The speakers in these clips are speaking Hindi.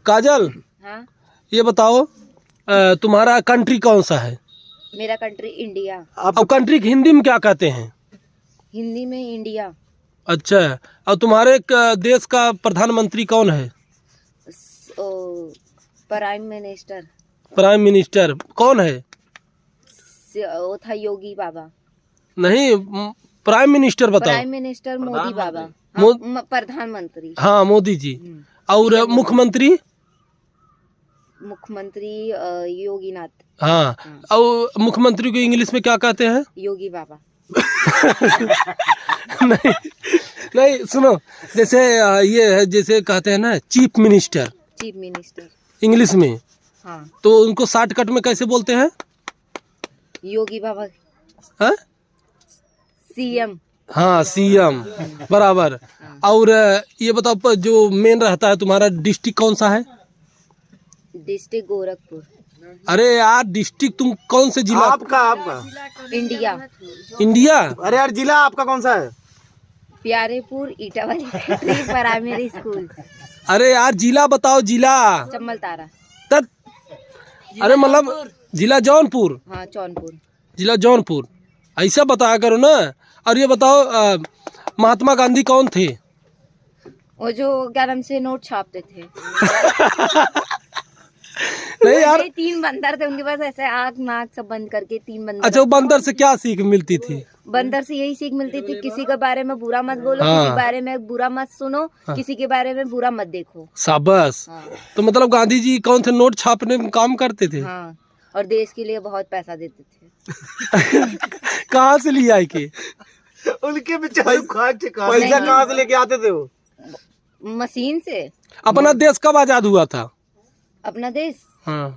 काजल, हाँ, ये बताओ तुम्हारा कंट्री कौन सा है? मेरा कंट्री इंडिया। अब कंट्री की हिंदी में क्या कहते हैं? हिंदी में इंडिया। अच्छा, और तुम्हारे देश का प्रधानमंत्री कौन है? Prime minister. प्राइम मिनिस्टर कौन है? वो था योगी बाबा। नहीं, प्राइम मिनिस्टर बताओ। Prime minister Modi Baba. मो- प्रधानमंत्री। हाँ, मोदी जी। और मुख्यमंत्री? मुख्यमंत्री योगीनाथ। हाँ, और मुख्यमंत्री को इंग्लिश में क्या कहते हैं? योगी बाबा। नहीं नहीं, सुनो, जैसे ये है, जैसे कहते हैं ना chief minister, chief minister English में, हाँ, तो उनको शॉर्टकट में कैसे बोलते हैं? योगी बाबा। हाँ, सीएम। हाँ, सीएम, बराबर। और ये बताओ, जो मेन रहता है तुम्हारा डिस्ट्रिक्ट कौन सा है? डिस्ट्रिक्ट गोरखपुर। अरे यार, डिस्ट्रिक्ट तुम कौन से जिला? आपका इंडिया। इंडिया? अरे यार, जिला आपका कौन सा है? Pyarepur Itawali primary school. अरे यार, जिला बताओ, जिला। चम्मल तारा। तब अरे मतलब जिला जौनपुर। हाँ, जौनपुर। जिला जौनपुर, ऐसा बताया करो ना। और ये बताओ, महात्मा गांधी कौन थे? वो जो क्या नाम से नोट छापते थे। नहीं यार, 3 बंदर थे उनके पास, ऐसे आँख नाक सब बंद करके 3 बंदर। अच्छा, वो बंदर से क्या सीख मिलती थी? बंदर से यही सीख मिलती थी, किसी के बारे में बुरा मत बोलो, हाँ। किसी के बारे में बुरा मत सुनो, किसी के बारे में बुरा मत देखो। शाबाश। हाँ। तो मतलब गांधी जी कौन थे? नोट छापने में काम करते थे? हाँ, और देश के लिए बहुत पैसा देते थे। कहाँ से लिया है के? उनके बेचारे पैसा कहाँ से लेके आते थे वो? मशीन से। अपना देश कब आजाद हुआ था? अपना देश, हाँ,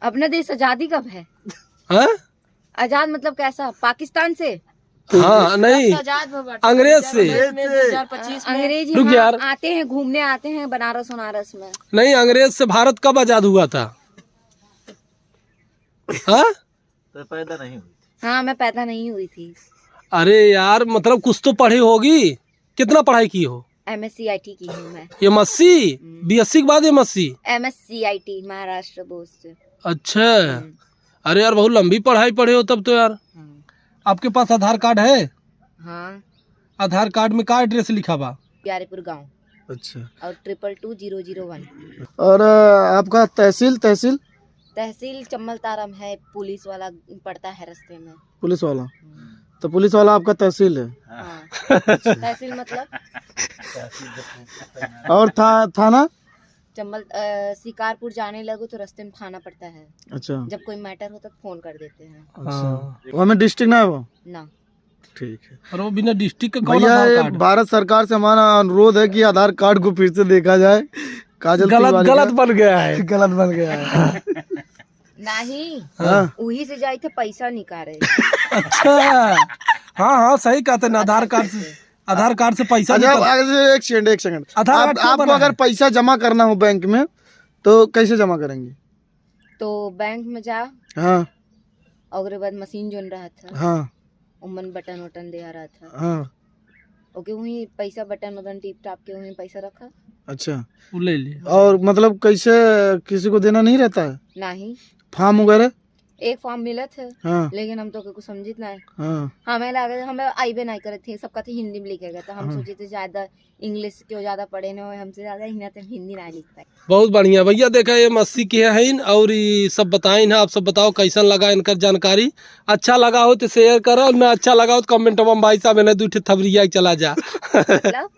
अपना देश आजादी कब है? हाँ? आजाद मतलब कैसा? पाकिस्तान से? हाँ, नहीं, अंग्रेज से। अंग्रेज रुक यार। यहाँ आते हैं, घूमने आते हैं बनारस वनारस में। नहीं, अंग्रेज से भारत कब आजाद हुआ था? हाँ? तो पैदा नहीं हुई। हाँ, मैं पैदा नहीं हुई थी। अरे यार, मतलब कुछ तो पढ़ी होगी। कितना पढ़ाई की हो? MSc IT की हूँ मैं। MSc, BSc के बाद MSc? MSc IT Maharashtra board से। अच्छा, अरे यार, बहुत लंबी पढ़ाई पढ़े हो तब तो यार। आपके पास आधार कार्ड है? हाँ, आधार कार्ड में क्या एड्रेस लिखा बा? प्यारेपुर गांव अच्छा। और 222001। और आपका तहसील? तहसील चम्मल तारम है, पुलिस वाला पड़ता है रास्ते में। पुलिस वाला? तो पुलिस वाला आपका तहसील है? हाँ। तहसील मतलब और थाना? चम्बल शिकारपुर जाने लगो तो रास्ते में थाना पड़ता है। अच्छा। जब कोई मैटर हो तो फोन कर देते हैं। अच्छा, वो हमें डिस्ट्रिक्ट ना है वो? ना। ठीक है। और वो बिना डिस्ट्रिक्ट का कौन भैया, आधार ये कार्ड? भारत सरकार से हमारा अनुरोध है कि आधार कार्ड को फिर से देखा जाए। काजल तिवारी गलत बन गया है। गलत बन गया है। नहीं, हाँ। वही से जाए थे पैसा निकाले। अच्छा, हाँ हाँ, सही कहते हैं। आधार कार्ड से पैसा अच्छा, निकल- एक सेकंड। आधार कार्ड क्यों आपको बना अगर है? पैसा जमा करना हो बैंक में तो कैसे जमा करेंगे? तो बैंक में जा, हाँ और उसके बाद मशीन जोन रहा था, हाँ उमन बटन वटन दे रहा था। हाँ। ओके, वही पैसा बटन वटन टिप टाप के वही पैसा रखा। अच्छा, वो ले लिया। और मतलब कैसे, किसी को देना नहीं रहता है? नहीं, फॉर्म वगैरह? एक फॉर्म मिला थे, हाँ लेकिन हम तो कुछ समझित नहीं। हाँ। हमें लगा, हमें आईबे नहीं करे थे, सबका तो हिंदी में लिखे गया था। हम सोचे थे ज्यादा इंग्लिश क्यों ज्यादा पढ़े न हो, हमसे ज्यादा हिंदी नहीं लिख पाए। बहुत बढ़िया भैया, देखा ये MSc के हैं और ये सब बताए ना। आप सब बताओ कैसा लगा इनका जानकारी। अच्छा लगा हो तो शेयर करो, और ना अच्छा लगा हो तो कमेंट में भाई साहब इन्हें 2 थबरिया चला जा। मतलब